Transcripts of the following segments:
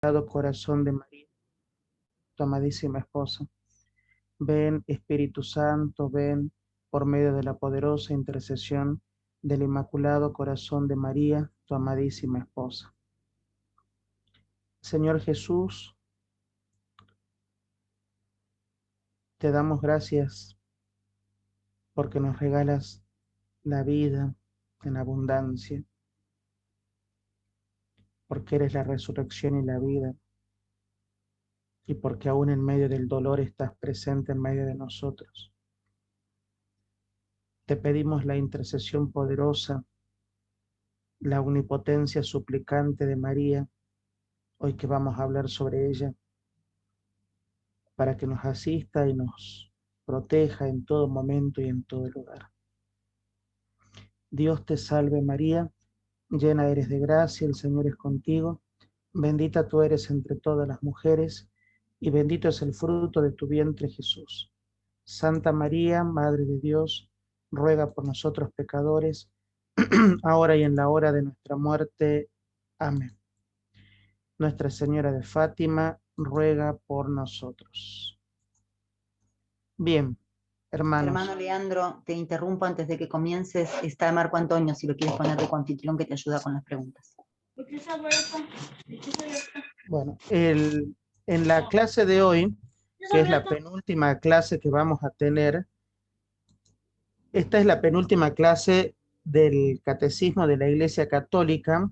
Corazón de María, tu amadísima esposa. Ven, Espíritu Santo, ven por medio de la poderosa intercesión del Inmaculado Corazón de María, tu amadísima esposa. Señor Jesús, te damos gracias porque nos regalas la vida en abundancia, porque eres la resurrección y la vida, y porque aún en medio del dolor estás presente en medio de nosotros. Te pedimos la intercesión poderosa, la omnipotencia suplicante de María, hoy que vamos a hablar sobre ella, para que nos asista y nos proteja en todo momento y en todo lugar. Dios te salve María, llena eres de gracia, el Señor es contigo, bendita tú eres entre todas las mujeres, y bendito es el fruto de tu vientre Jesús. Santa María, Madre de Dios, ruega por nosotros pecadores, ahora y en la hora de nuestra muerte. Amén. Nuestra Señora de Fátima, ruega por nosotros. Bien, hermanos. Hermano Leandro, te interrumpo antes de que comiences. Está Marco Antonio, si lo quieres poner de coanfitrión, que te ayuda con las preguntas. Bueno, en la clase de hoy, que es la penúltima clase que vamos a tener, esta es la penúltima clase del Catecismo de la Iglesia Católica,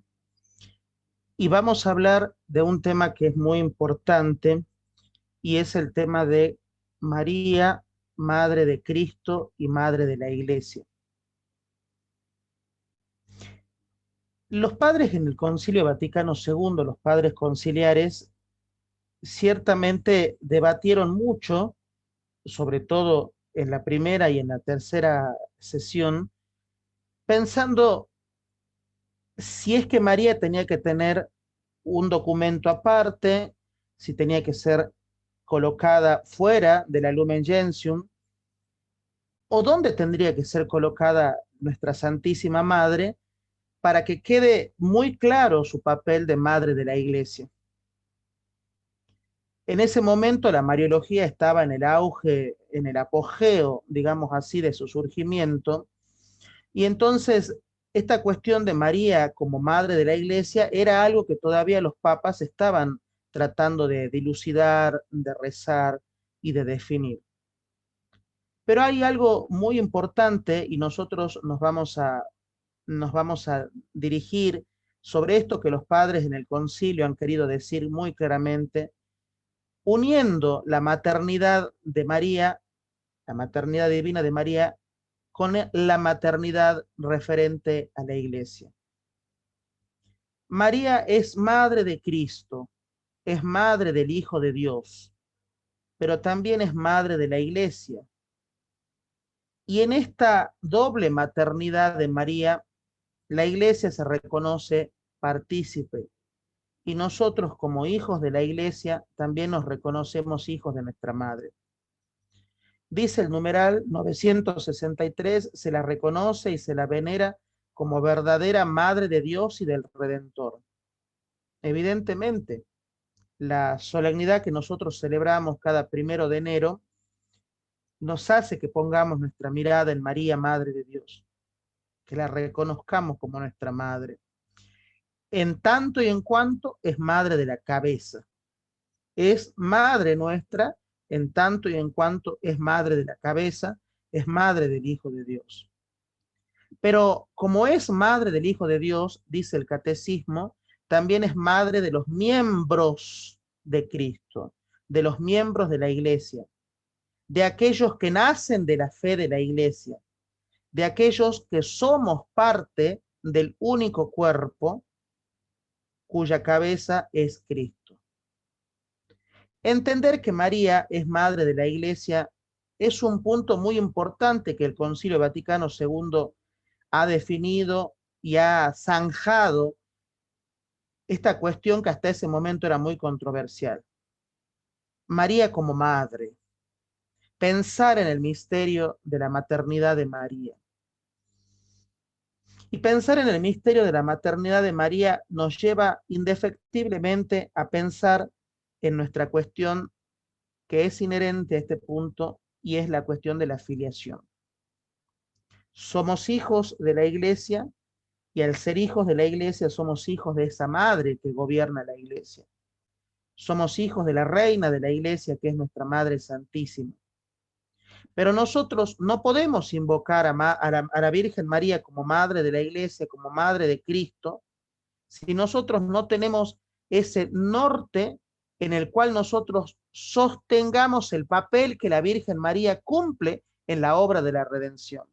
y vamos a hablar de un tema que es muy importante, y es el tema de María, Madre de Cristo y Madre de la Iglesia. Los padres en el Concilio Vaticano II, los padres conciliares, ciertamente debatieron mucho, sobre todo en la primera y en la tercera sesión, pensando si es que María tenía que tener un documento aparte, si tenía que ser colocada fuera de la Lumen Gentium, o dónde tendría que ser colocada nuestra Santísima Madre para que quede muy claro su papel de Madre de la Iglesia. En ese momento la Mariología estaba en el auge, en el apogeo, digamos así, de su surgimiento, y entonces esta cuestión de María como Madre de la Iglesia era algo que todavía los papas estaban tratando de dilucidar, de rezar y de definir. Pero hay algo muy importante y nosotros nos vamos a dirigir sobre esto que los padres en el concilio han querido decir muy claramente, uniendo la maternidad de María, la maternidad divina de María, con la maternidad referente a la Iglesia. María es madre de Cristo, es madre del Hijo de Dios, pero también es madre de la Iglesia. Y en esta doble maternidad de María, la Iglesia se reconoce partícipe. Y nosotros como hijos de la Iglesia también nos reconocemos hijos de nuestra Madre. Dice el numeral 963, se la reconoce y se la venera como verdadera Madre de Dios y del Redentor. Evidentemente, la solemnidad que nosotros celebramos cada 1 de enero nos hace que pongamos nuestra mirada en María, Madre de Dios, que la reconozcamos como nuestra Madre, en tanto y en cuanto es Madre de la cabeza. Es Madre nuestra en tanto y en cuanto es Madre de la cabeza, es Madre del Hijo de Dios. Pero como es Madre del Hijo de Dios, dice el Catecismo, también es Madre de los miembros de Cristo, de los miembros de la Iglesia, de aquellos que nacen de la fe de la Iglesia, de aquellos que somos parte del único cuerpo cuya cabeza es Cristo. Entender que María es madre de la Iglesia es un punto muy importante que el Concilio Vaticano II ha definido y ha zanjado esta cuestión que hasta ese momento era muy controversial. María como madre, pensar en el misterio de la maternidad de María. Y pensar en el misterio de la maternidad de María nos lleva indefectiblemente a pensar en nuestra cuestión que es inherente a este punto y es la cuestión de la filiación. Somos hijos de la iglesia y al ser hijos de la iglesia somos hijos de esa madre que gobierna la iglesia. Somos hijos de la reina de la iglesia que es nuestra Madre Santísima. Pero nosotros no podemos invocar a la Virgen María como madre de la iglesia, como madre de Cristo, si nosotros no tenemos ese norte en el cual nosotros sostengamos el papel que la Virgen María cumple en la obra de la redención.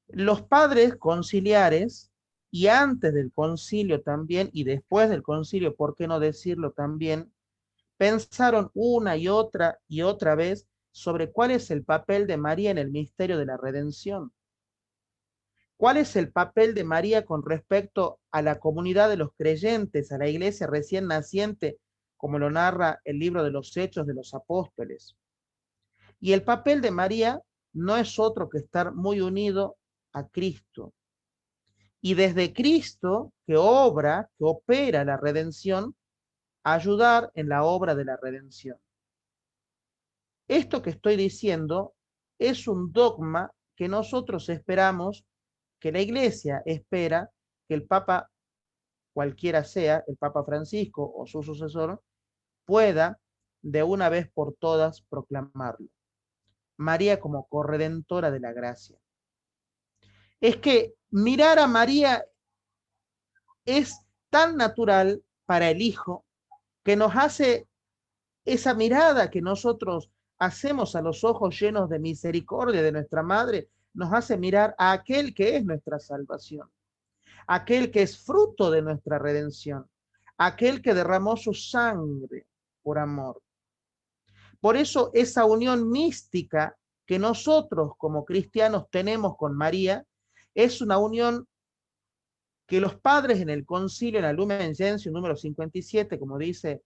Los padres conciliares, y antes del concilio también, y después del concilio, ¿por qué no decirlo también? Pensaron una y otra vez sobre cuál es el papel de María en el misterio de la redención. ¿Cuál es el papel de María con respecto a la comunidad de los creyentes, a la iglesia recién naciente, como lo narra el libro de los Hechos de los Apóstoles? Y el papel de María no es otro que estar muy unido a Cristo. Y desde Cristo, que obra, que opera la redención, ayudar en la obra de la redención. Esto que estoy diciendo es un dogma que nosotros esperamos, que la Iglesia espera que el Papa, cualquiera sea, el Papa Francisco o su sucesor, pueda de una vez por todas proclamarlo. María como corredentora de la gracia. Es que mirar a María es tan natural para el Hijo que nos hace esa mirada que nosotros hacemos a los ojos llenos de misericordia de nuestra Madre, nos hace mirar a aquel que es nuestra salvación, aquel que es fruto de nuestra redención, aquel que derramó su sangre por amor. Por eso esa unión mística que nosotros como cristianos tenemos con María es una unión que los padres en el concilio, en la Lumen Gentium número 57, como dice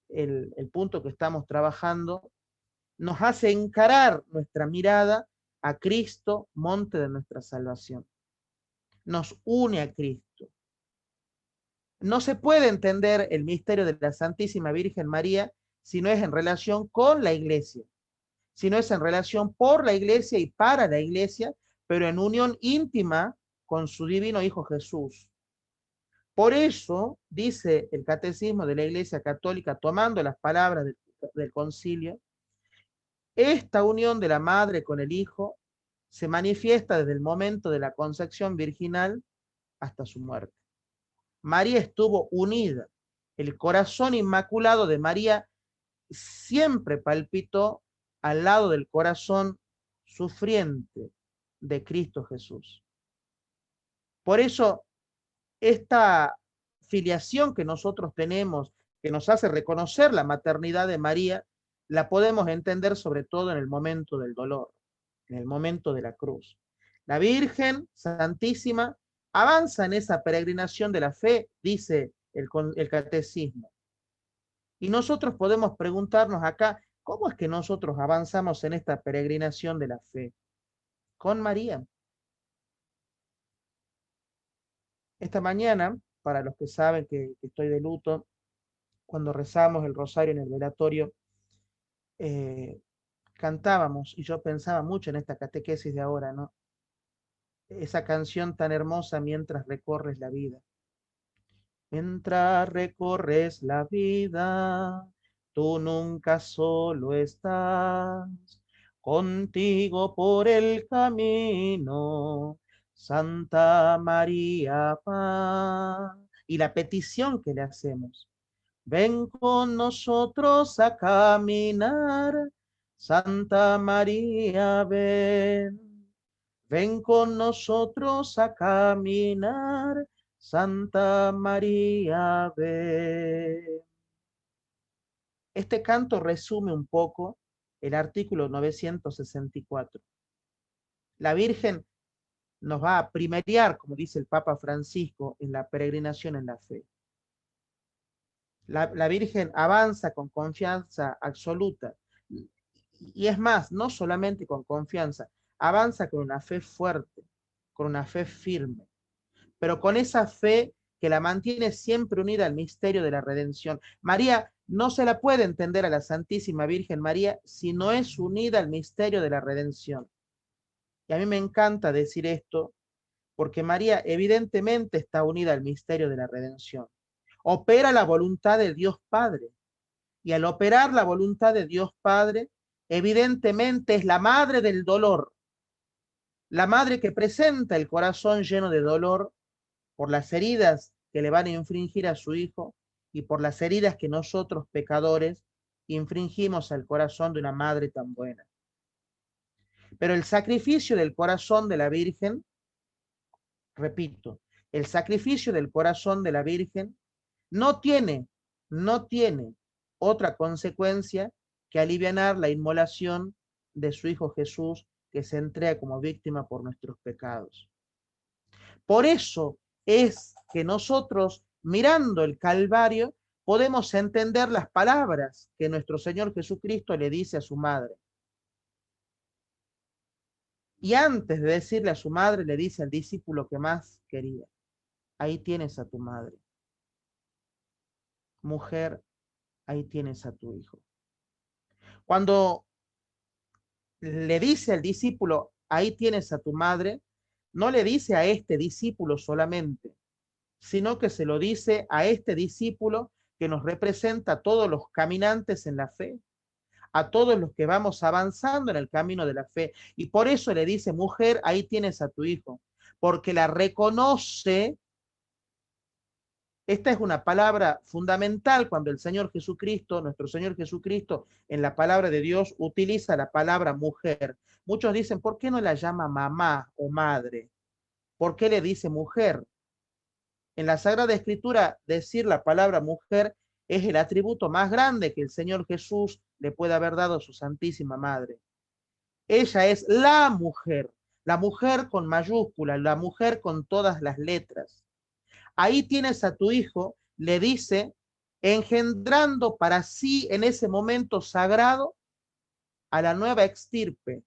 el punto que estamos trabajando, nos hace encarar nuestra mirada a Cristo, monte de nuestra salvación. Nos une a Cristo. No se puede entender el misterio de la Santísima Virgen María si no es en relación con la iglesia, si no es en relación por la iglesia y para la iglesia, pero en unión íntima con su divino Hijo Jesús. Por eso, dice el Catecismo de la Iglesia Católica, tomando las palabras del concilio, esta unión de la madre con el hijo se manifiesta desde el momento de la concepción virginal hasta su muerte. María estuvo unida. El corazón inmaculado de María siempre palpitó al lado del corazón sufriente de Cristo Jesús. Por eso, esta filiación que nosotros tenemos, que nos hace reconocer la maternidad de María, la podemos entender sobre todo en el momento del dolor, en el momento de la cruz. La Virgen Santísima avanza en esa peregrinación de la fe, dice el catecismo. Y nosotros podemos preguntarnos acá, ¿cómo es que nosotros avanzamos en esta peregrinación de la fe? Con María. Esta mañana, para los que saben que estoy de luto, cuando rezamos el rosario en el velatorio, eh, cantábamos, y yo pensaba mucho en esta catequesis de ahora, ¿no? Esa canción tan hermosa mientras recorres la vida. Mientras recorres la vida, tú nunca solo estás, contigo por el camino, Santa María Paz. Y la petición que le hacemos, ven con nosotros a caminar, Santa María, ven. Ven con nosotros a caminar, Santa María, ven. Este canto resume un poco el artículo 964. La Virgen nos va a primeriar, como dice el Papa Francisco, en la peregrinación en la fe. La Virgen avanza con confianza absoluta. Y es más, no solamente con confianza, avanza con una fe fuerte, con una fe firme, pero con esa fe que la mantiene siempre unida al misterio de la redención. María no se la puede entender a la Santísima Virgen María si no es unida al misterio de la redención. Y a mí me encanta decir esto porque María evidentemente está unida al misterio de la redención. Opera la voluntad de Dios Padre. Y al operar la voluntad de Dios Padre, evidentemente es la madre del dolor, la madre que presenta el corazón lleno de dolor por las heridas que le van a infringir a su hijo y por las heridas que nosotros pecadores infringimos al corazón de una madre tan buena. Pero el sacrificio del corazón de la Virgen, repito, el sacrificio del corazón de la Virgen no tiene, no tiene otra consecuencia que alivianar la inmolación de su Hijo Jesús que se entrega como víctima por nuestros pecados. Por eso es que nosotros, mirando el Calvario, podemos entender las palabras que nuestro Señor Jesucristo le dice a su madre. Y antes de decirle a su madre, le dice al discípulo que más quería, ahí tienes a tu madre. Mujer, ahí tienes a tu hijo. Cuando le dice al discípulo, ahí tienes a tu madre, no le dice a este discípulo solamente, sino que se lo dice a este discípulo que nos representa a todos los caminantes en la fe, a todos los que vamos avanzando en el camino de la fe. Y por eso le dice, mujer, ahí tienes a tu hijo, porque la reconoce. Esta es una palabra fundamental cuando el Señor Jesucristo, nuestro Señor Jesucristo, en la palabra de Dios utiliza la palabra mujer. Muchos dicen, ¿por qué no la llama mamá o madre? ¿Por qué le dice mujer? En la Sagrada Escritura, decir la palabra mujer es el atributo más grande que el Señor Jesús le puede haber dado a su Santísima Madre. Ella es la mujer con mayúscula, la mujer con todas las letras. Ahí tienes a tu hijo, le dice, engendrando para sí en ese momento sagrado a la nueva extirpe,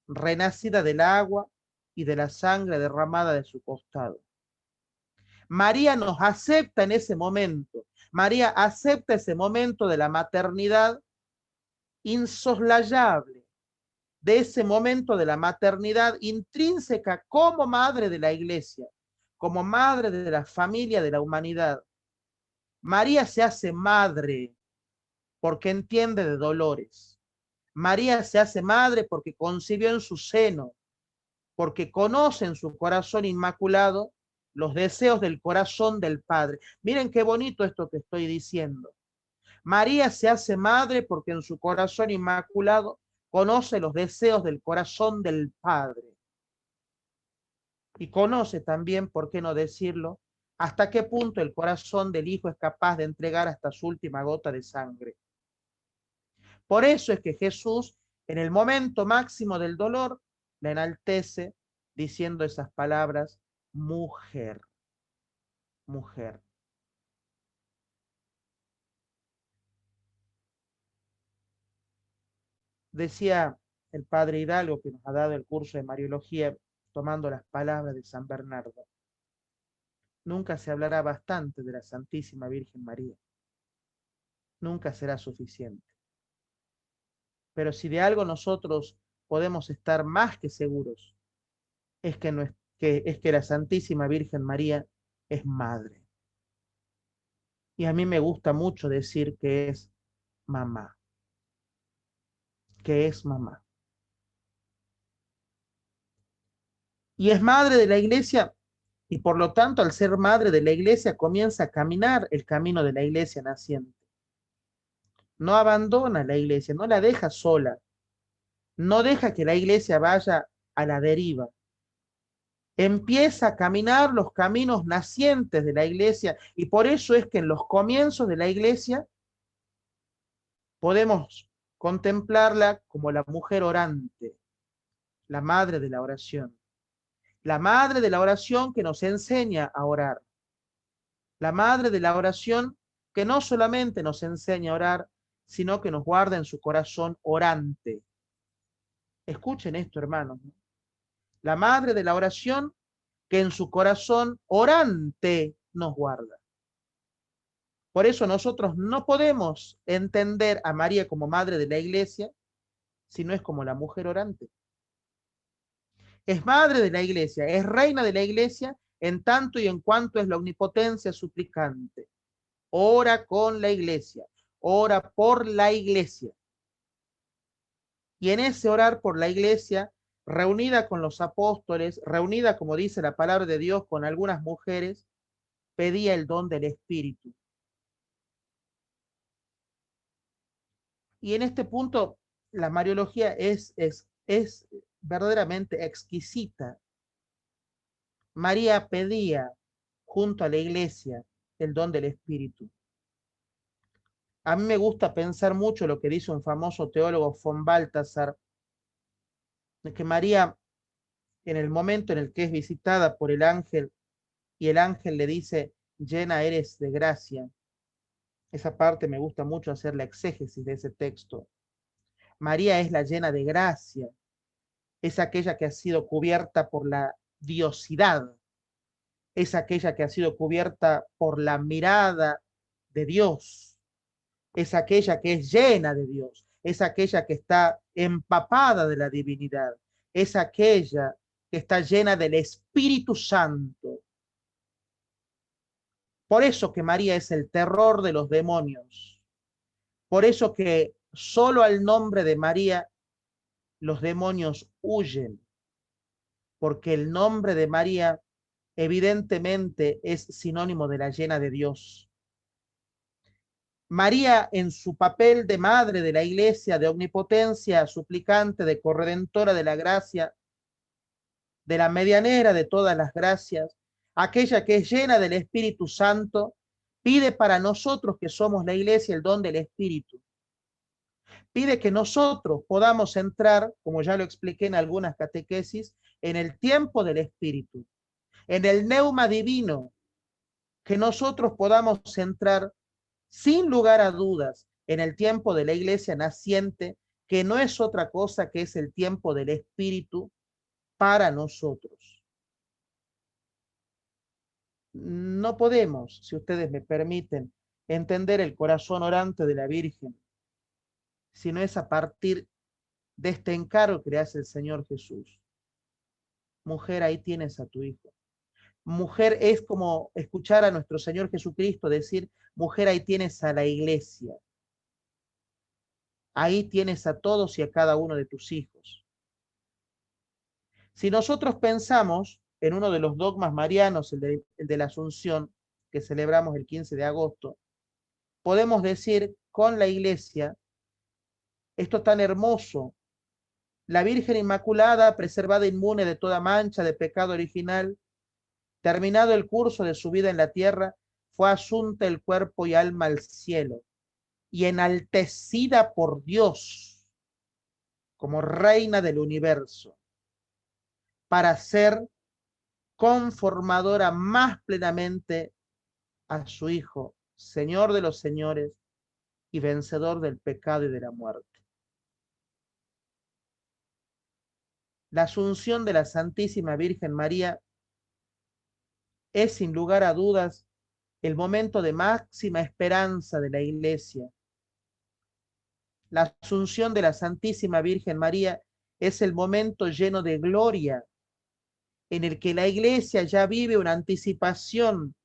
renacida del agua y de la sangre derramada de su costado. María nos acepta en ese momento. María acepta ese momento de la maternidad insoslayable, de ese momento de la maternidad intrínseca como madre de la iglesia, como madre de la familia de la humanidad. María se hace madre porque entiende de dolores. María se hace madre porque concibió en su seno, porque conoce en su corazón inmaculado los deseos del corazón del Padre. Miren qué bonito esto que estoy diciendo. María se hace madre porque en su corazón inmaculado conoce los deseos del corazón del Padre. Y conoce también, ¿por qué no decirlo?, hasta qué punto el corazón del Hijo es capaz de entregar hasta su última gota de sangre. Por eso es que Jesús, en el momento máximo del dolor, la enaltece diciendo esas palabras, mujer, mujer. Decía el padre Hidalgo, que nos ha dado el curso de Mariología, tomando las palabras de San Bernardo, nunca se hablará bastante de la Santísima Virgen María. Nunca será suficiente. Pero si de algo nosotros podemos estar más que seguros, es que la Santísima Virgen María es madre. Y a mí me gusta mucho decir que es mamá, que es mamá. Y es madre de la iglesia, y por lo tanto, al ser madre de la iglesia, comienza a caminar el camino de la iglesia naciente. No abandona la iglesia, no la deja sola, no deja que la iglesia vaya a la deriva. Empieza a caminar los caminos nacientes de la iglesia, y por eso es que en los comienzos de la iglesia podemos contemplarla como la mujer orante, la madre de la oración. La madre de la oración que nos enseña a orar. La madre de la oración que no solamente nos enseña a orar, sino que nos guarda en su corazón orante. Escuchen esto, hermanos. la madre de la oración, que en su corazón orante nos guarda. Por eso nosotros no podemos entender a María como madre de la iglesia si no es como la mujer orante. Es madre de la iglesia, es reina de la iglesia en tanto y en cuanto es la omnipotencia suplicante. Ora con la iglesia, ora por la iglesia. Y en ese orar por la iglesia, reunida con los apóstoles, reunida, como dice la palabra de Dios, con algunas mujeres, pedía el don del Espíritu. Y en este punto, la Mariología es verdaderamente exquisita. María pedía junto a la iglesia el don del Espíritu. A mí me gusta pensar mucho lo que dice un famoso teólogo von Balthasar, de que María, en el momento en el que es visitada por el ángel, y el ángel le dice, llena eres de gracia. Esa parte me gusta mucho hacer la exégesis de ese texto. María es la llena de gracia, es aquella que ha sido cubierta por la diosidad, es aquella que ha sido cubierta por la mirada de Dios, es aquella que es llena de Dios, es aquella que está empapada de la divinidad, es aquella que está llena del Espíritu Santo. Por eso que María es el terror de los demonios, por eso que solo al nombre de María los demonios huyen, porque el nombre de María evidentemente es sinónimo de la llena de Dios. María, en su papel de madre de la iglesia, de omnipotencia, suplicante, de corredentora de la gracia, de la medianera de todas las gracias, aquella que es llena del Espíritu Santo, pide para nosotros que somos la iglesia el don del Espíritu. Pide que nosotros podamos entrar, como ya lo expliqué en algunas catequesis, en el tiempo del Espíritu, en el neuma divino, que nosotros podamos entrar sin lugar a dudas en el tiempo de la iglesia naciente, que no es otra cosa que es el tiempo del Espíritu para nosotros. No podemos, si ustedes me permiten, entender el corazón orante de la Virgen, si no es a partir de este encargo que le hace el Señor Jesús. Mujer, ahí tienes a tu hijo. Mujer, es como escuchar a nuestro Señor Jesucristo decir, mujer, ahí tienes a la iglesia. Ahí tienes a todos y a cada uno de tus hijos. Si nosotros pensamos en uno de los dogmas marianos, el de la Asunción, que celebramos el 15 de agosto, podemos decir con la iglesia, esto tan hermoso, la Virgen Inmaculada, preservada inmune de toda mancha de pecado original, terminado el curso de su vida en la tierra, fue asunta el cuerpo y alma al cielo y enaltecida por Dios como reina del universo, para ser conformadora más plenamente a su Hijo, Señor de los señores y vencedor del pecado y de la muerte. La asunción de la Santísima Virgen María es sin lugar a dudas el momento de máxima esperanza de la Iglesia. La asunción de la Santísima Virgen María es el momento lleno de gloria en el que la Iglesia ya vive una anticipación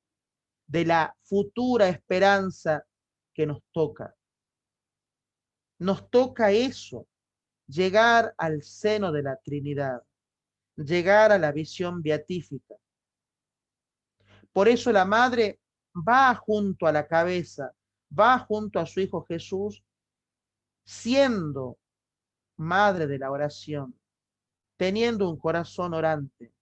de la futura esperanza que nos toca. Nos toca eso, llegar al seno de la Trinidad, llegar a la visión beatífica. Por eso la madre va junto a la cabeza, va junto a su Hijo Jesús, siendo madre de la oración, teniendo un corazón orante,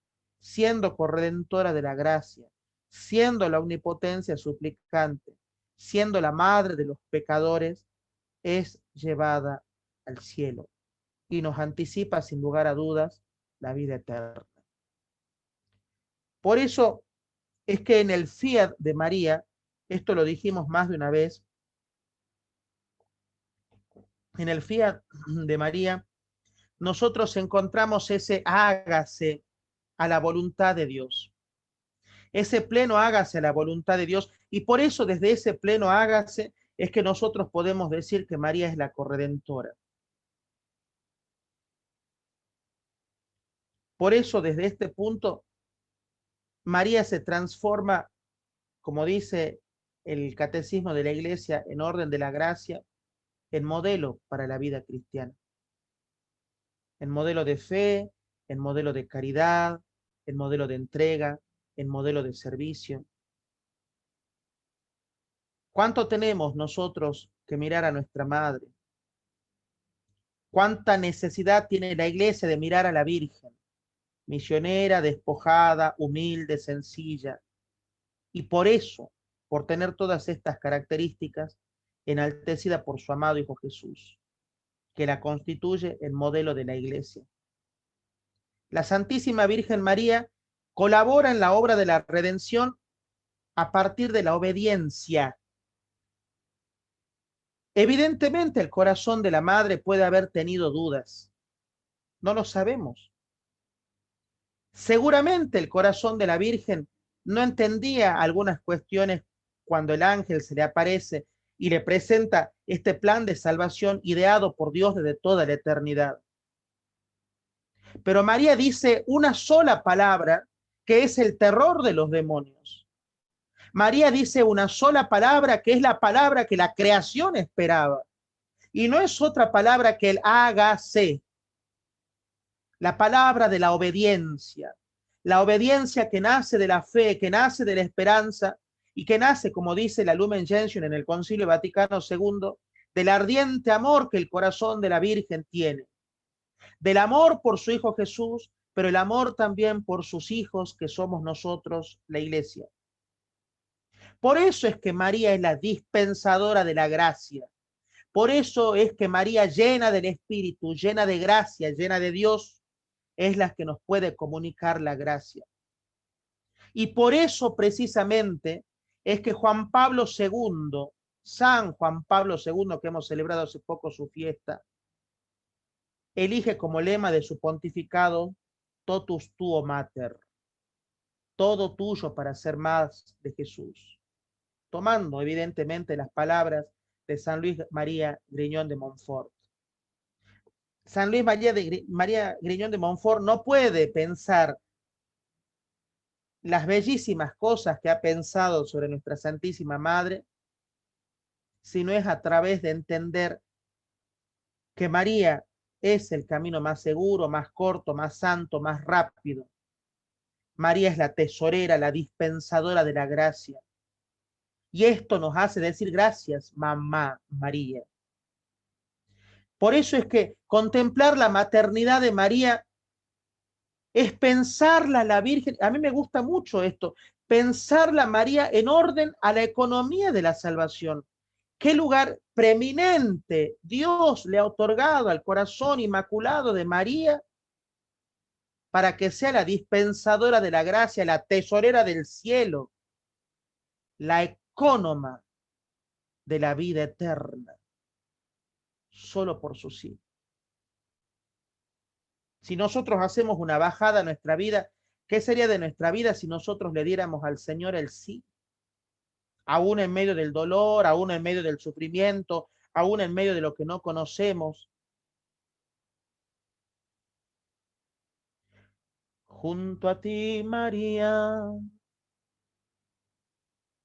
siendo corredentora de la gracia, siendo la omnipotencia suplicante, siendo la madre de los pecadores, es llevada al cielo y nos anticipa sin lugar a dudas la vida eterna. Por eso es que en el fiat de María, esto lo dijimos más de una vez, en el fiat de María nosotros encontramos ese hágase a la voluntad de Dios. Ese pleno hágase a la voluntad de Dios. Y por eso desde ese pleno hágase es que nosotros podemos decir que María es la corredentora. Por eso desde este punto María se transforma, como dice el catecismo de la Iglesia, en orden de la gracia, en modelo para la vida cristiana, en modelo de fe, en modelo de caridad, en modelo de entrega, en modelo de servicio. ¿Cuánto tenemos nosotros que mirar a nuestra madre? ¿Cuánta necesidad tiene la Iglesia de mirar a la Virgen? Misionera, despojada, humilde, sencilla. Y por eso, por tener todas estas características, enaltecida por su amado Hijo Jesús, que la constituye el modelo de la Iglesia. La Santísima Virgen María colabora en la obra de la redención a partir de la obediencia. Evidentemente, el corazón de la madre puede haber tenido dudas. No lo sabemos. Seguramente el corazón de la Virgen no entendía algunas cuestiones cuando el ángel se le aparece y le presenta este plan de salvación ideado por Dios desde toda la eternidad. Pero María dice una sola palabra que es el terror de los demonios. María dice una sola palabra que es la palabra que la creación esperaba. Y no es otra palabra que el hágase, la palabra de la obediencia que nace de la fe, que nace de la esperanza y que nace, como dice la Lumen Gentium en el Concilio Vaticano II, del ardiente amor que el corazón de la Virgen tiene, del amor por su Hijo Jesús, pero el amor también por sus hijos que somos nosotros, la Iglesia. Por eso es que María es la dispensadora de la gracia. Por eso es que María, llena del Espíritu, llena de gracia, llena de Dios, es la que nos puede comunicar la gracia. Y por eso precisamente es que Juan Pablo II, San Juan Pablo II, que hemos celebrado hace poco su fiesta, elige como lema de su pontificado totus tuo mater, todo tuyo para ser más de Jesús, tomando evidentemente las palabras de San Luis María Griñón de Montfort. San Luis María Griñón de Montfort no puede pensar las bellísimas cosas que ha pensado sobre nuestra Santísima Madre, si no es a través de entender que María es el camino más seguro, más corto, más santo, más rápido. María es la tesorera, la dispensadora de la gracia. Y esto nos hace decir gracias, mamá María. Por eso es que contemplar la maternidad de María es pensarla a la Virgen. A mí me gusta mucho esto, pensarla a María en orden a la economía de la salvación. ¿Qué lugar preeminente Dios le ha otorgado al corazón inmaculado de María para que sea la dispensadora de la gracia, la tesorera del cielo, la ecónoma de la vida eterna, solo por su sí? Si nosotros hacemos una bajada a nuestra vida, ¿qué sería de nuestra vida si nosotros le diéramos al Señor el sí? Aún en medio del dolor, aún en medio del sufrimiento, aún en medio de lo que no conocemos. Junto a ti, María,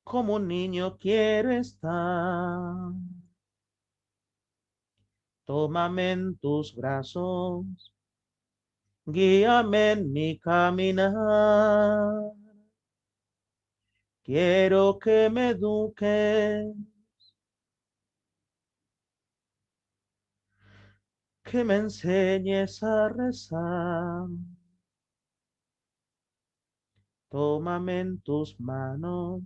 como un niño quiero estar. Tómame en tus brazos, guíame en mi caminar. Quiero que me eduques, que me enseñes a rezar. Tómame en tus manos,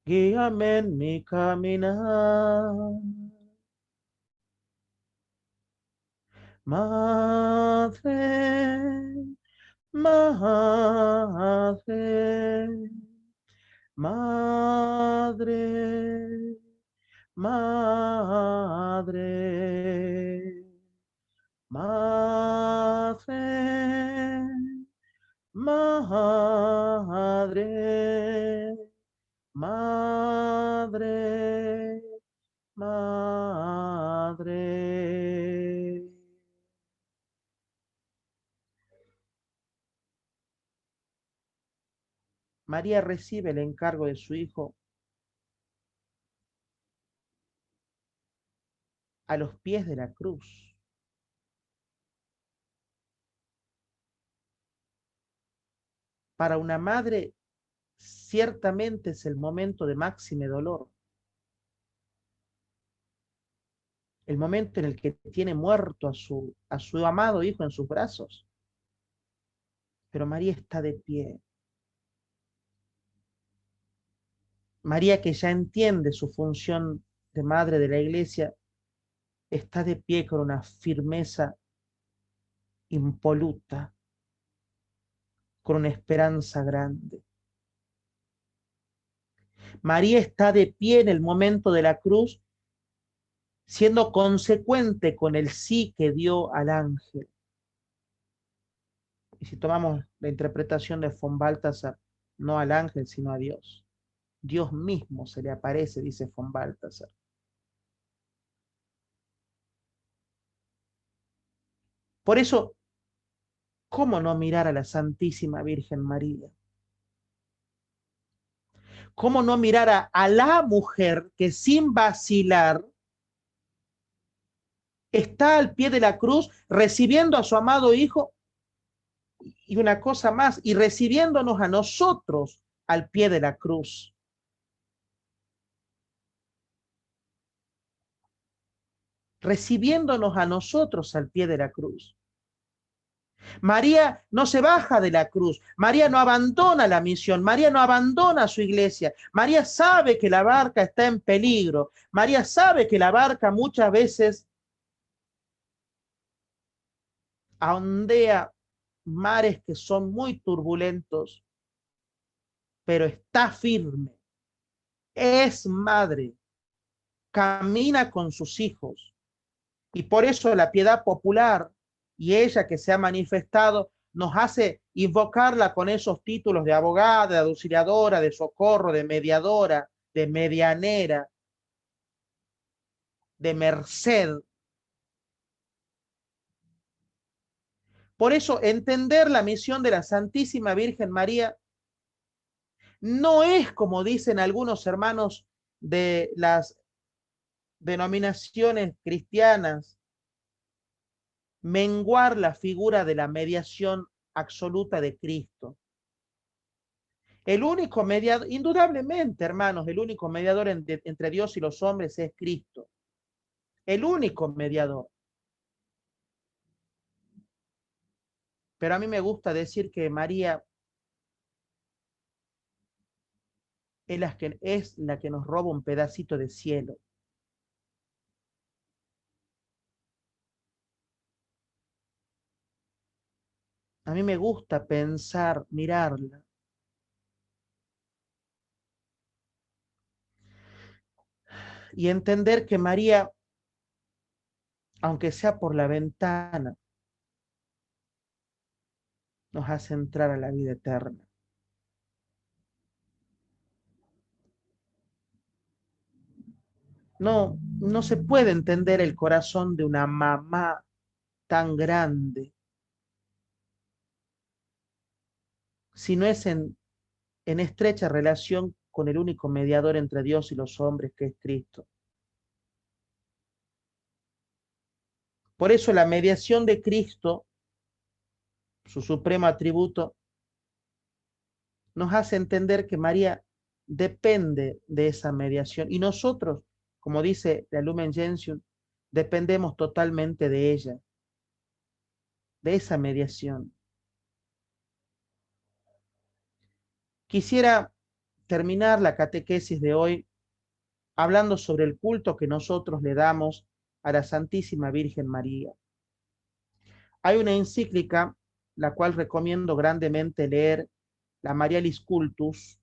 guíame en mi caminar. Madre, madre, madre, madre, madre, Madre, madre, madre. María recibe el encargo de su hijo a los pies de la cruz. Para una madre, ciertamente es el momento de máximo dolor, el momento en el que tiene muerto a su amado hijo en sus brazos. Pero María está de pie. María, que ya entiende su función de madre de la iglesia, está de pie con una firmeza impoluta, con una esperanza grande. María está de pie en el momento de la cruz, siendo consecuente con el sí que dio al ángel. Y si tomamos la interpretación de von Balthasar, no al ángel, sino a Dios. Dios mismo se le aparece, dice von Balthasar. Por eso, ¿cómo no mirar a la Santísima Virgen María? ¿Cómo no mirar a la mujer que sin vacilar está al pie de la cruz recibiendo a su amado hijo? Y una cosa más, y recibiéndonos a nosotros al pie de la cruz. Recibiéndonos a nosotros al pie de la cruz. María no se baja de la cruz, María no abandona la misión, María no abandona su iglesia, María sabe que la barca está en peligro, María sabe que la barca muchas veces ondea mares que son muy turbulentos, pero está firme, es madre, camina con sus hijos. Y por eso la piedad popular y ella que se ha manifestado nos hace invocarla con esos títulos de abogada, de auxiliadora, de socorro, de mediadora, de medianera, de merced. Por eso entender la misión de la Santísima Virgen María no es, como dicen algunos hermanos de las denominaciones cristianas, menguar la figura de la mediación absoluta de Cristo. El único mediador, indudablemente, hermanos, el único mediador entre Dios y los hombres es Cristo. El único mediador. Pero a mí me gusta decir que María es la que nos roba un pedacito de cielo. A mí me gusta pensar, mirarla. Y entender que María, aunque sea por la ventana, nos hace entrar a la vida eterna. No, no se puede entender el corazón de una mamá tan grande si no es en estrecha relación con el único mediador entre Dios y los hombres, que es Cristo. Por eso la mediación de Cristo, su supremo atributo, nos hace entender que María depende de esa mediación. Y nosotros, como dice la Lumen Gentium, dependemos totalmente de ella, de esa mediación. Quisiera terminar la catequesis de hoy hablando sobre el culto que nosotros le damos a la Santísima Virgen María. Hay una encíclica, la cual recomiendo grandemente leer, la Marialis Cultus,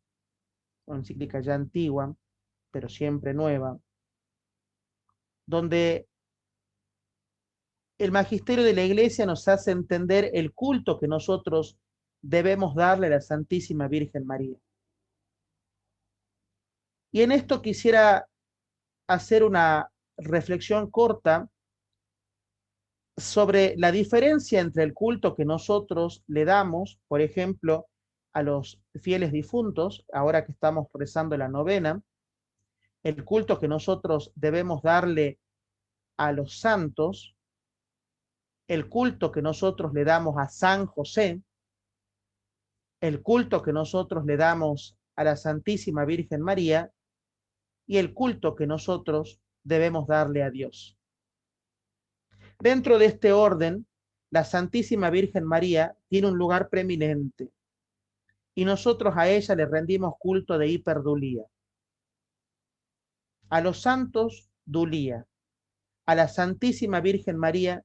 una encíclica ya antigua, pero siempre nueva, donde el magisterio de la Iglesia nos hace entender el culto que nosotros debemos darle a la Santísima Virgen María. Y en esto quisiera hacer una reflexión corta sobre la diferencia entre el culto que nosotros le damos, por ejemplo, a los fieles difuntos, ahora que estamos rezando la novena, el culto que nosotros debemos darle a los santos, el culto que nosotros le damos a San José, el culto que nosotros le damos a la Santísima Virgen María y el culto que nosotros debemos darle a Dios. Dentro de este orden, la Santísima Virgen María tiene un lugar preeminente y nosotros a ella le rendimos culto de hiperdulía. A los santos, dulía. A la Santísima Virgen María,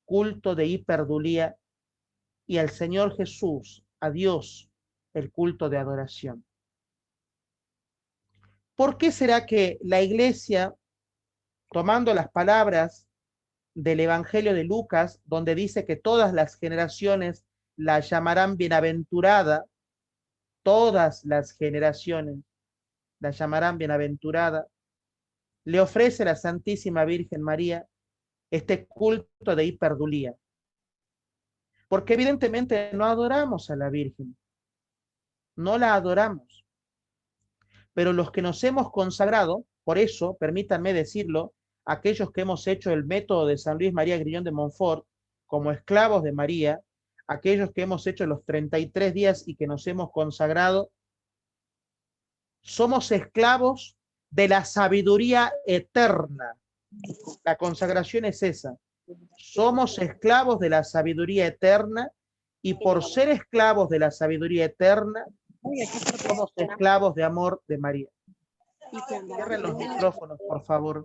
culto de hiperdulía. Y al Señor Jesús, a Dios, el culto de adoración. ¿Por qué será que la Iglesia, tomando las palabras del Evangelio de Lucas, donde dice que todas las generaciones la llamarán bienaventurada, todas las generaciones la llamarán bienaventurada, le ofrece a la Santísima Virgen María este culto de hiperdulía? Porque evidentemente no adoramos a la Virgen, no la adoramos. Pero los que nos hemos consagrado, por eso, permítanme decirlo, aquellos que hemos hecho el método de San Luis María Grillón de Montfort como esclavos de María, aquellos que hemos hecho los 33 días y que nos hemos consagrado, somos esclavos de la sabiduría eterna. La consagración es esa. Somos esclavos de la sabiduría eterna y por ser esclavos de la sabiduría eterna, somos esclavos de amor de María. Cierren los micrófonos, por favor.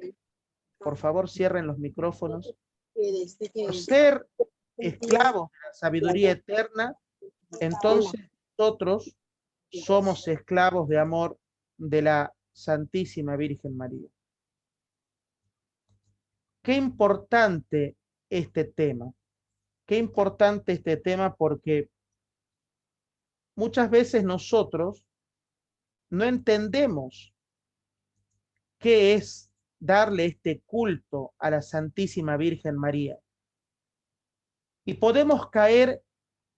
Por favor, cierren los micrófonos. Por ser esclavos de la sabiduría eterna, entonces nosotros somos esclavos de amor de la Santísima Virgen María. Qué importante este tema. Qué importante este tema porque muchas veces nosotros no entendemos qué es darle este culto a la Santísima Virgen María. Y podemos caer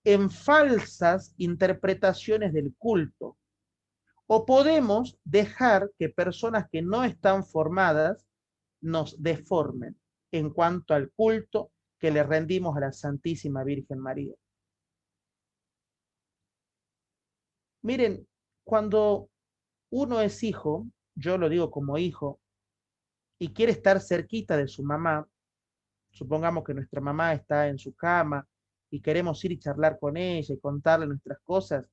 en falsas interpretaciones del culto. O podemos dejar que personas que no están formadas nos deformen en cuanto al culto que le rendimos a la Santísima Virgen María. Miren, cuando uno es hijo, yo lo digo como hijo, y quiere estar cerquita de su mamá, supongamos que nuestra mamá está en su cama y queremos ir y charlar con ella y contarle nuestras cosas,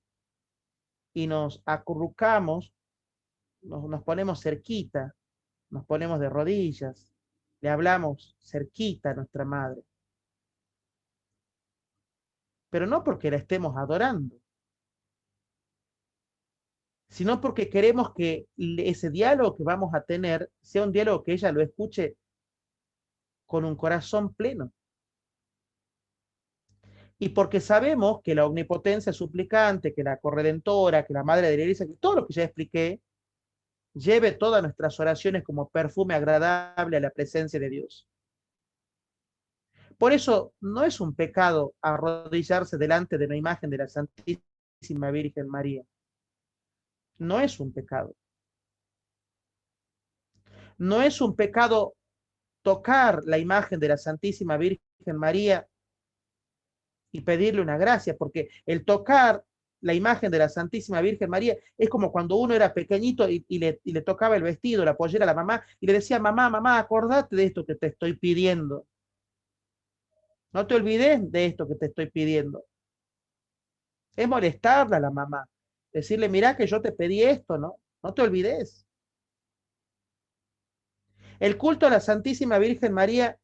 y nos acurrucamos, nos ponemos cerquita, nos ponemos de rodillas, le hablamos cerquita a nuestra madre. Pero no porque la estemos adorando, sino porque queremos que ese diálogo que vamos a tener sea un diálogo que ella lo escuche con un corazón pleno. Y porque sabemos que la omnipotencia suplicante, que la corredentora, que la madre de la iglesia, que todo lo que ya expliqué, lleve todas nuestras oraciones como perfume agradable a la presencia de Dios. Por eso no es un pecado arrodillarse delante de una imagen de la Santísima Virgen María. No es un pecado. No es un pecado tocar la imagen de la Santísima Virgen María y pedirle una gracia, porque el tocar la imagen de la Santísima Virgen María es como cuando uno era pequeñito y le tocaba el vestido, la pollera a la mamá y le decía, mamá, mamá, acordate de esto que te estoy pidiendo. No te olvides de esto que te estoy pidiendo. Es molestarla a la mamá, decirle, mirá que yo te pedí esto, ¿no? No te olvides. El culto a la Santísima Virgen María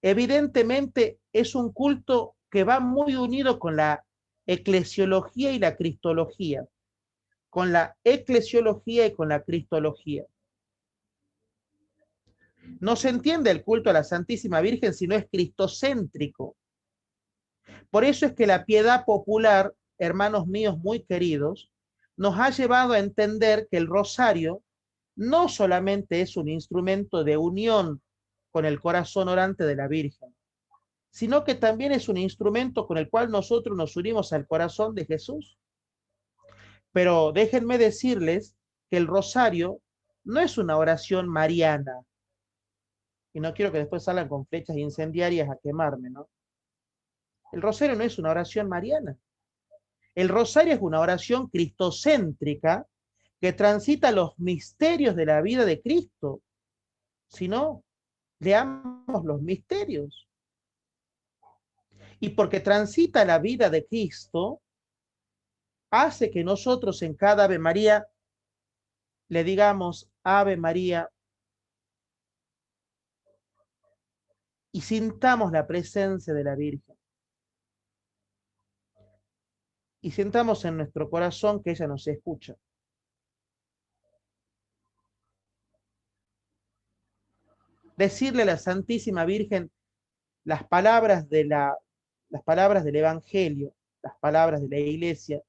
evidentemente es un culto que va muy unido con la eclesiología y la cristología, con la eclesiología y con la cristología. No se entiende el culto a la Santísima Virgen si no es cristocéntrico. Por eso es que la piedad popular hermanos míos muy queridos, nos ha llevado a entender que el rosario no solamente es un instrumento de unión con el corazón orante de la Virgen, sino que también es un instrumento con el cual nosotros nos unimos al corazón de Jesús. Pero déjenme decirles que el rosario no es una oración mariana, y no quiero que después salgan con flechas incendiarias a quemarme, ¿no? El rosario no es una oración mariana. El rosario es una oración cristocéntrica que transita los misterios de la vida de Cristo. Si no, leamos los misterios. Y porque transita la vida de Cristo, hace que nosotros en cada Ave María le digamos Ave María y sintamos la presencia de la Virgen. Y sintamos en nuestro corazón que ella nos escucha. Decirle a la Santísima Virgen las palabras las palabras del Evangelio, las palabras de la Iglesia,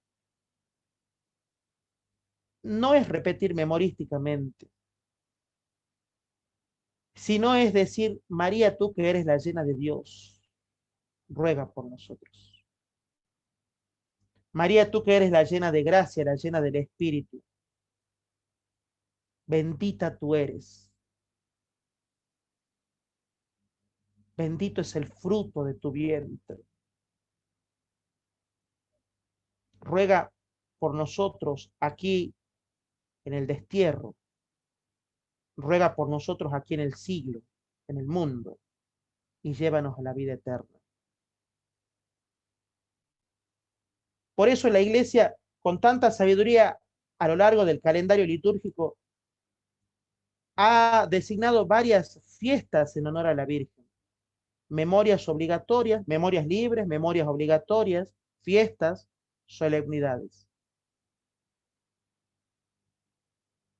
no es repetir memorísticamente, sino es decir, María, tú que eres la llena de Dios, ruega por nosotros. María, tú que eres la llena de gracia, la llena del Espíritu, bendita tú eres. Bendito es el fruto de tu vientre. Ruega por nosotros aquí en el destierro. Ruega por nosotros aquí en el siglo, en el mundo, y llévanos a la vida eterna. Por eso la Iglesia, con tanta sabiduría a lo largo del calendario litúrgico, ha designado varias fiestas en honor a la Virgen. Memorias obligatorias, memorias libres, memorias obligatorias, fiestas, solemnidades.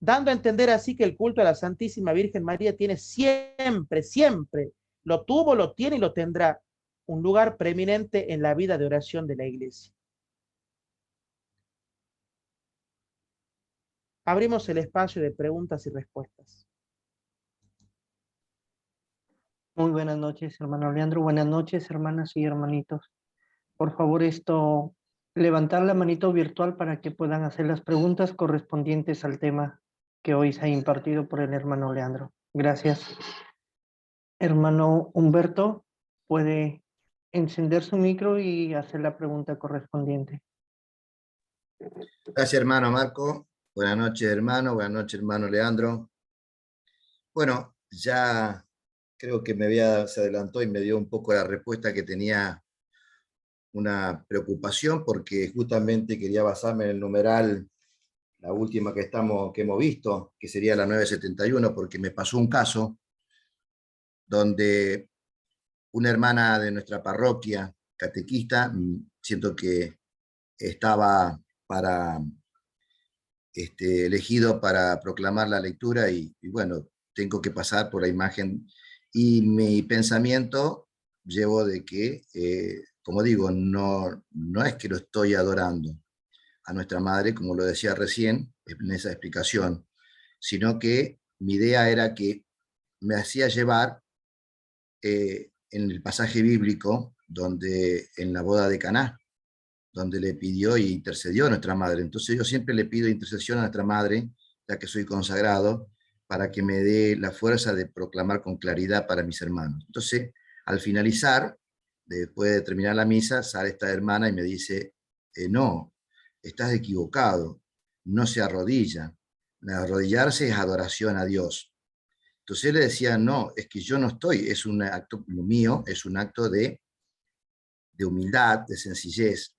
Dando a entender así que el culto a la Santísima Virgen María tiene siempre, siempre, lo tuvo, lo tiene y lo tendrá, un lugar preeminente en la vida de oración de la Iglesia. Abrimos el espacio de preguntas y respuestas. Muy buenas noches, hermano Leandro. Buenas noches, hermanas y hermanitos. Por favor, levantar la manito virtual para que puedan hacer las preguntas correspondientes al tema que hoy se ha impartido por el hermano Leandro. Gracias. Hermano Humberto, puede encender su micro y hacer la pregunta correspondiente. Gracias, hermano Marco. Buenas noches, hermano. Buenas noches, hermano Leandro. Bueno, ya creo que se adelantó y me dio un poco la respuesta que tenía una preocupación, porque justamente quería basarme en el numeral, la última que hemos visto, que sería la 971, porque me pasó un caso donde una hermana de nuestra parroquia, catequista, siento que estaba elegido para proclamar la lectura y bueno, tengo que pasar por la imagen y mi pensamiento llevo de que, como digo, no es que lo estoy adorando a nuestra madre, como lo decía recién en esa explicación, sino que mi idea era que me hacía llevar en el pasaje bíblico donde en la boda de Caná, donde le pidió e intercedió a nuestra madre. Entonces yo siempre le pido intercesión a nuestra madre, ya que soy consagrado, para que me dé la fuerza de proclamar con claridad para mis hermanos. Entonces, al finalizar, después de terminar la misa, sale esta hermana y me dice, no, estás equivocado, no se arrodilla. Arrodillarse es adoración a Dios. Entonces le decía, no, es que yo no estoy, es un acto mío, es un acto de humildad, de sencillez.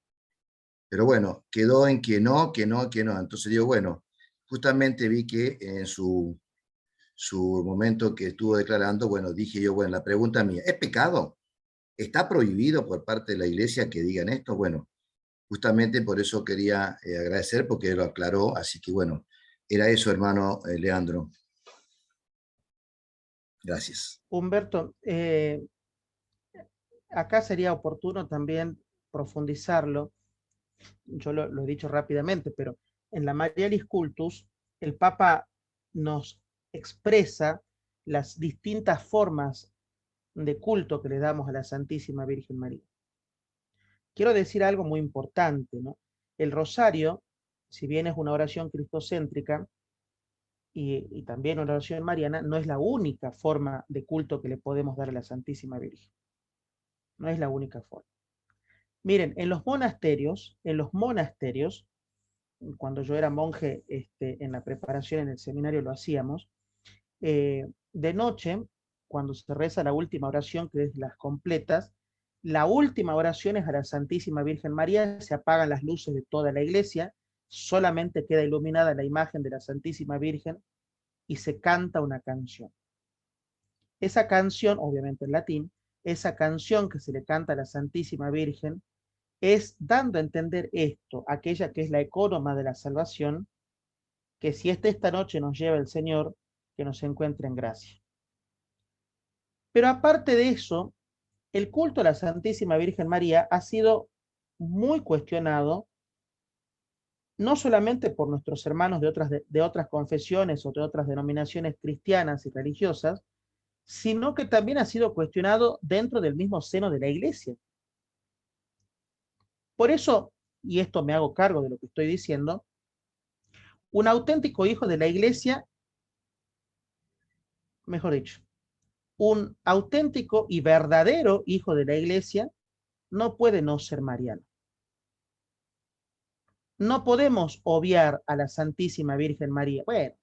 Pero bueno, quedó en que no, que no, que no. Entonces digo, bueno, justamente vi que en su momento que estuvo declarando, bueno, dije yo, bueno, la pregunta mía, ¿es pecado? ¿Está prohibido por parte de la iglesia que digan esto? Bueno, justamente por eso quería agradecer porque lo aclaró, así que bueno, era eso, hermano Leandro. Gracias. Humberto, acá sería oportuno también profundizarlo. Yo lo he dicho rápidamente, pero en la Marialis Cultus, el Papa nos expresa las distintas formas de culto que le damos a la Santísima Virgen María. Quiero decir algo muy importante, ¿no? El rosario, si bien es una oración cristocéntrica y también una oración mariana, no es la única forma de culto que le podemos dar a la Santísima Virgen. No es la única forma. Miren, en los monasterios, cuando yo era monje, en la preparación en el seminario lo hacíamos, de noche, cuando se reza la última oración, que es las completas, la última oración es a la Santísima Virgen María, se apagan las luces de toda la iglesia, solamente queda iluminada la imagen de la Santísima Virgen y se canta una canción. Esa canción, obviamente en latín, esa canción que se le canta a la Santísima Virgen es dando a entender esto, aquella que es la ecónoma de la salvación, que si esta noche nos lleva el Señor, que nos encuentre en gracia. Pero aparte de eso, el culto a la Santísima Virgen María ha sido muy cuestionado, no solamente por nuestros hermanos de otras confesiones o de otras denominaciones cristianas y religiosas, sino que también ha sido cuestionado dentro del mismo seno de la Iglesia. Por eso, y esto me hago cargo de lo que estoy diciendo, un auténtico hijo de la Iglesia, mejor dicho, un auténtico y verdadero hijo de la Iglesia no puede no ser mariano. No podemos obviar a la Santísima Virgen María. Bueno,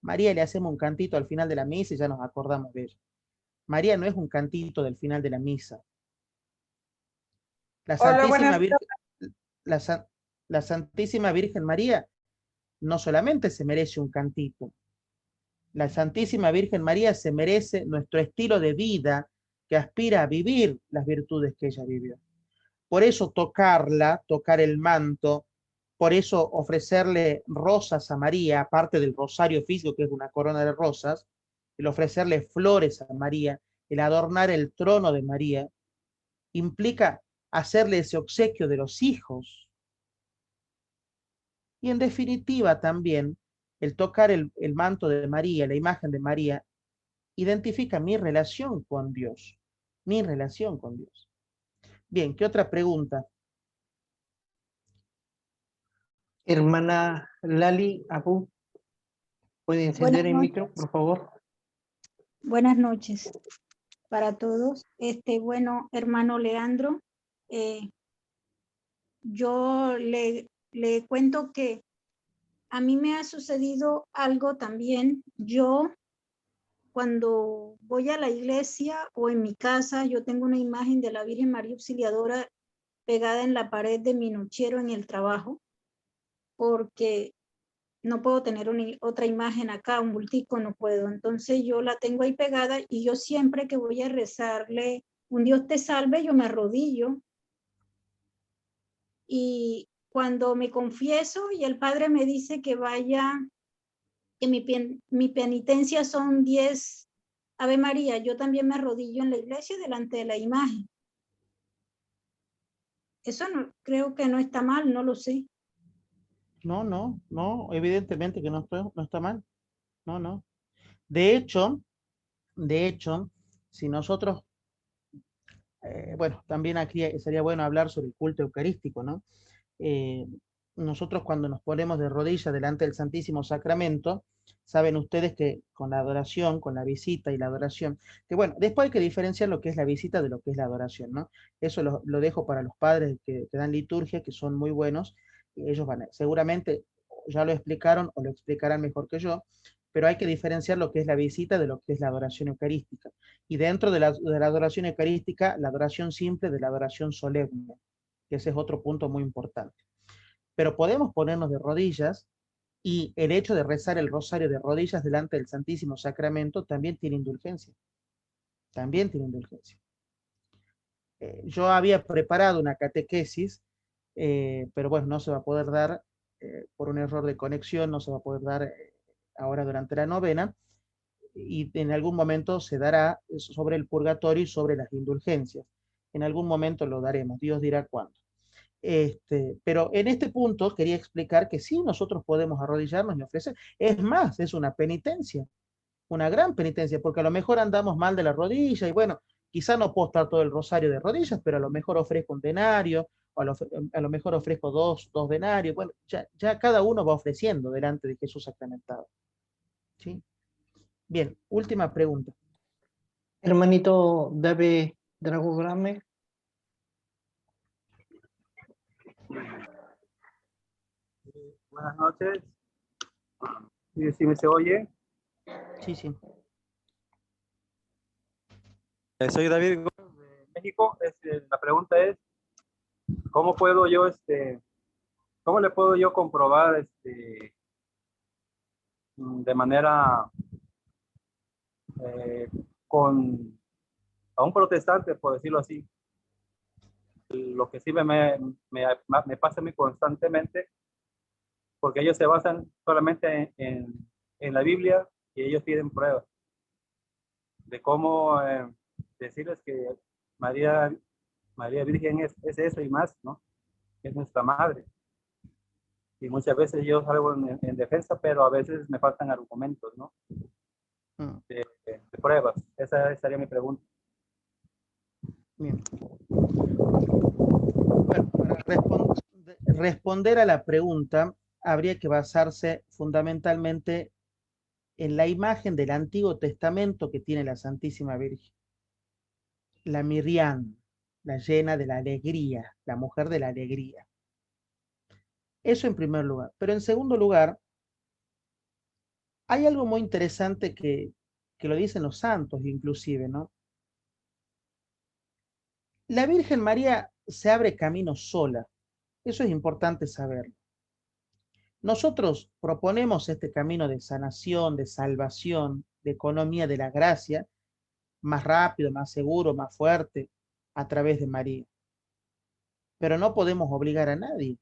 María le hacemos un cantito al final de la misa y ya nos acordamos de ella. María no es un cantito del final de la misa. La Hola, Santísima buenas Virgen, noches. la Santísima Virgen María no solamente se merece un cantito, la Santísima Virgen María se merece nuestro estilo de vida que aspira a vivir las virtudes que ella vivió. Por eso tocarla, tocar el manto, por eso ofrecerle rosas a María, aparte del rosario físico que es una corona de rosas, el ofrecerle flores a María, el adornar el trono de María, implica hacerle ese obsequio de los hijos. Y en definitiva también, el tocar el manto de María, la imagen de María, identifica mi relación con Dios, mi relación con Dios. Bien, ¿qué otra pregunta? Hermana Lali Abu, ¿puede encender el micro, por favor? Buenas noches para todos. Bueno, hermano Leandro, yo le cuento que a mí me ha sucedido algo también. Yo, cuando voy a la iglesia o en mi casa, yo tengo una imagen de la Virgen María Auxiliadora pegada en la pared de mi nochero en el trabajo, porque no puedo tener otra imagen acá, un bultico, no puedo. Entonces yo la tengo ahí pegada y yo siempre que voy a rezarle un Dios te salve, yo me arrodillo. Y cuando me confieso y el Padre me dice que vaya, que mi penitencia son 10 Ave María, yo también me arrodillo en la iglesia delante de la imagen. Eso no, creo que no está mal, no lo sé. No, evidentemente que no está mal. No. De hecho, si nosotros, bueno, también aquí sería bueno hablar sobre el culto eucarístico, ¿no? Eh, Nosotros cuando nos ponemos de rodillas delante del Santísimo Sacramento, saben ustedes que con la adoración, con la visita y la adoración, que bueno, después hay que diferenciar lo que es la visita de lo que es la adoración, ¿no? Eso lo dejo para los padres que dan liturgia, que son muy buenos, y ellos seguramente ya lo explicaron o lo explicarán mejor que yo, pero hay que diferenciar lo que es la visita de lo que es la adoración eucarística. Y dentro de la adoración eucarística, la adoración simple de la adoración solemne, que ese es otro punto muy importante. Pero podemos ponernos de rodillas y el hecho de rezar el rosario de rodillas delante del Santísimo Sacramento también tiene indulgencia. También tiene indulgencia. Yo había preparado una catequesis, pero bueno, no se va a poder dar por un error de conexión, no se va a poder dar ahora durante la novena, y en algún momento se dará sobre el purgatorio y sobre las indulgencias. En algún momento lo daremos, Dios dirá cuándo. Pero en este punto quería explicar que sí, nosotros podemos arrodillarnos y ofrecer. Es más, es una penitencia, una gran penitencia, porque a lo mejor andamos mal de la rodilla y bueno, quizá no puedo estar todo el rosario de rodillas, pero a lo mejor ofrezco un denario, o a lo mejor ofrezco dos denarios. Bueno, ya cada uno va ofreciendo delante de Jesús sacramentado. ¿Sí? Bien, última pregunta. Hermanito David Dragograme. Buenas noches. ¿Sí me se oye? Sí, sí. Soy David Gómez de México. La pregunta es, ¿cómo puedo yo, cómo le puedo yo comprobar, de manera eh, con a un protestante, por decirlo así, lo que sí me pasa a mí constantemente, porque ellos se basan solamente en la Biblia y ellos piden pruebas de cómo decirles que María, María Virgen es eso y más, ¿no? Es nuestra madre. Y muchas veces yo salgo en defensa, pero a veces me faltan argumentos, ¿no? Mm, De pruebas. Esa sería mi pregunta. bien. Bueno, para responder a la pregunta, habría que basarse fundamentalmente en la imagen del Antiguo Testamento que tiene la Santísima Virgen. La Miriam, la llena de la alegría, la mujer de la alegría. Eso en primer lugar. Pero en segundo lugar, hay algo muy interesante que lo dicen los santos inclusive, ¿no? La Virgen María se abre camino sola. Eso es importante saberlo. Nosotros proponemos este camino de sanación, de salvación, de economía de la gracia, más rápido, más seguro, más fuerte, a través de María. Pero no podemos obligar a nadie.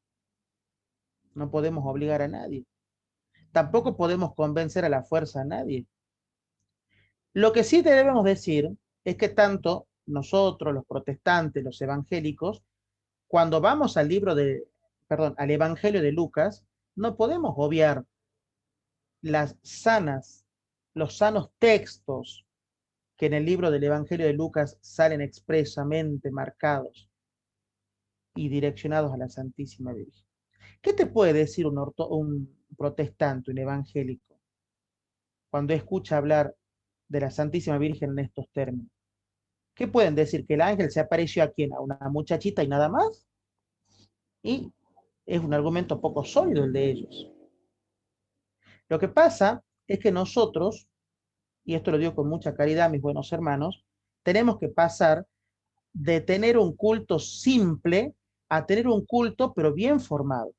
No podemos obligar a nadie. Tampoco podemos convencer a la fuerza a nadie. Lo que sí debemos decir es que tanto nosotros, los protestantes, los evangélicos, cuando vamos al Evangelio de Lucas, no podemos obviar los sanos textos que en el libro del Evangelio de Lucas salen expresamente marcados y direccionados a la Santísima Virgen. ¿Qué te puede decir un protestante, un evangélico, cuando escucha hablar de la Santísima Virgen en estos términos? ¿Qué pueden decir? ¿Que el ángel se apareció a quién? ¿A una muchachita y nada más? Y es un argumento poco sólido el de ellos. Lo que pasa es que nosotros, y esto lo digo con mucha caridad, mis buenos hermanos, tenemos que pasar de tener un culto simple a tener un culto pero bien formado.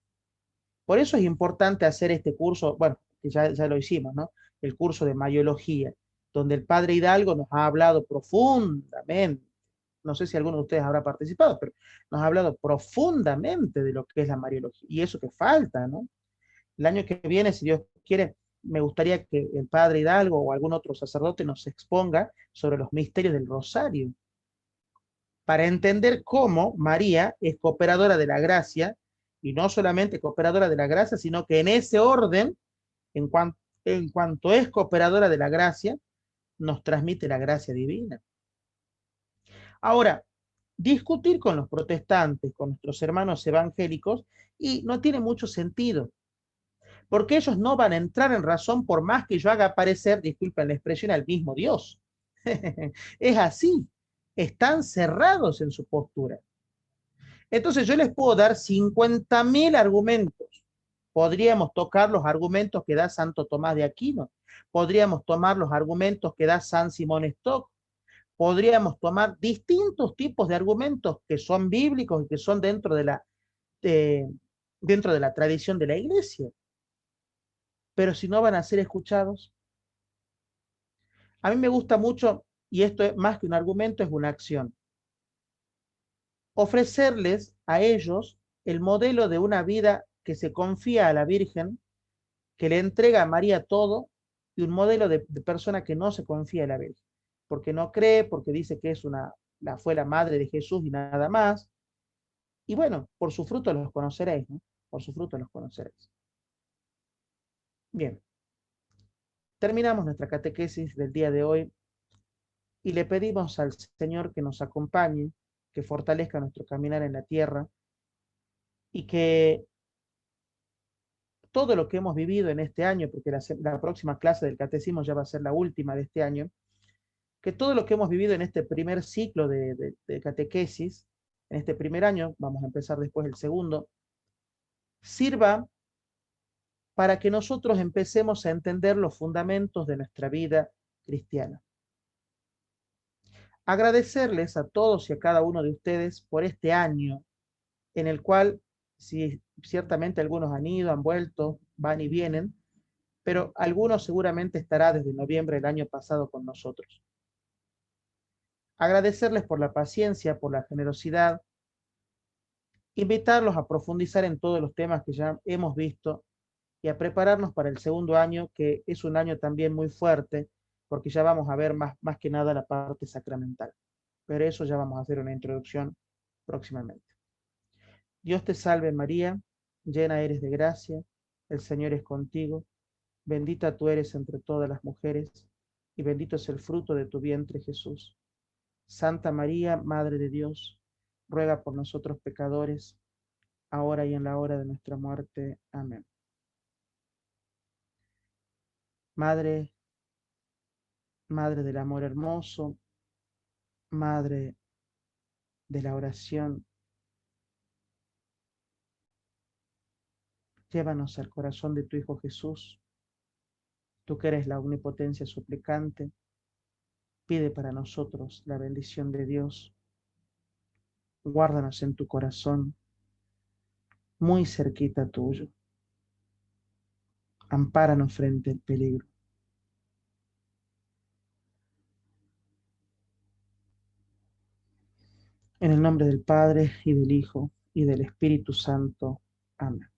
Por eso es importante hacer este curso, bueno, que ya lo hicimos, ¿no? El curso de Mariología, donde el padre Hidalgo nos ha hablado profundamente, no sé si alguno de ustedes habrá participado, pero nos ha hablado profundamente de lo que es la Mariología, y eso que falta, ¿no? El año que viene, si Dios quiere, me gustaría que el padre Hidalgo o algún otro sacerdote nos exponga sobre los misterios del Rosario, para entender cómo María es cooperadora de la gracia, y no solamente cooperadora de la gracia, sino que en ese orden, en cuanto es cooperadora de la gracia, nos transmite la gracia divina. Ahora, discutir con los protestantes, con nuestros hermanos evangélicos, y no tiene mucho sentido, porque ellos no van a entrar en razón por más que yo haga aparecer, disculpen la expresión, al mismo Dios. Es así, están cerrados en su postura. Entonces yo les puedo dar 50.000 argumentos. Podríamos tocar los argumentos que da Santo Tomás de Aquino, podríamos tomar los argumentos que da San Simón Stock, podríamos tomar distintos tipos de argumentos que son bíblicos y que son eh, dentro de la tradición de la iglesia. Pero si no van a ser escuchados, a mí me gusta mucho, y esto es más que un argumento, es una acción, ofrecerles a ellos el modelo de una vida que se confía a la Virgen, que le entrega a María todo, y un modelo de persona que no se confía a la Virgen, porque no cree, porque dice que fue la madre de Jesús y nada más, Y bueno, por su fruto los conoceréis, ¿no? Por su fruto los conoceréis. Bien, terminamos nuestra catequesis del día de hoy y le pedimos al Señor que nos acompañe, que fortalezca nuestro caminar en la tierra y que todo lo que hemos vivido en este año, porque la próxima clase del catecismo ya va a ser la última de este año, que todo lo que hemos vivido en este primer ciclo de catequesis, en este primer año, vamos a empezar después el segundo, sirva para que nosotros empecemos a entender los fundamentos de nuestra vida cristiana. Agradecerles a todos y a cada uno de ustedes por este año en el cual, si ciertamente algunos han ido, han vuelto, van y vienen, pero algunos seguramente estará desde noviembre del año pasado con nosotros. Agradecerles por la paciencia, por la generosidad, invitarlos a profundizar en todos los temas que ya hemos visto y a prepararnos para el segundo año, que es un año también muy fuerte, porque ya vamos a ver más que nada la parte sacramental. Pero eso ya vamos a hacer una introducción próximamente. Dios te salve María, llena eres de gracia, el Señor es contigo, bendita tú eres entre todas las mujeres, y bendito es el fruto de tu vientre Jesús. Santa María, Madre de Dios, ruega por nosotros pecadores, ahora y en la hora de nuestra muerte. Amén. Madre, Madre del amor hermoso, Madre de la oración, llévanos al corazón de tu Hijo Jesús, tú que eres la omnipotencia suplicante, pide para nosotros la bendición de Dios, guárdanos en tu corazón, muy cerquita tuyo, ampáranos frente al peligro. En el nombre del Padre, y del Hijo, y del Espíritu Santo. Amén.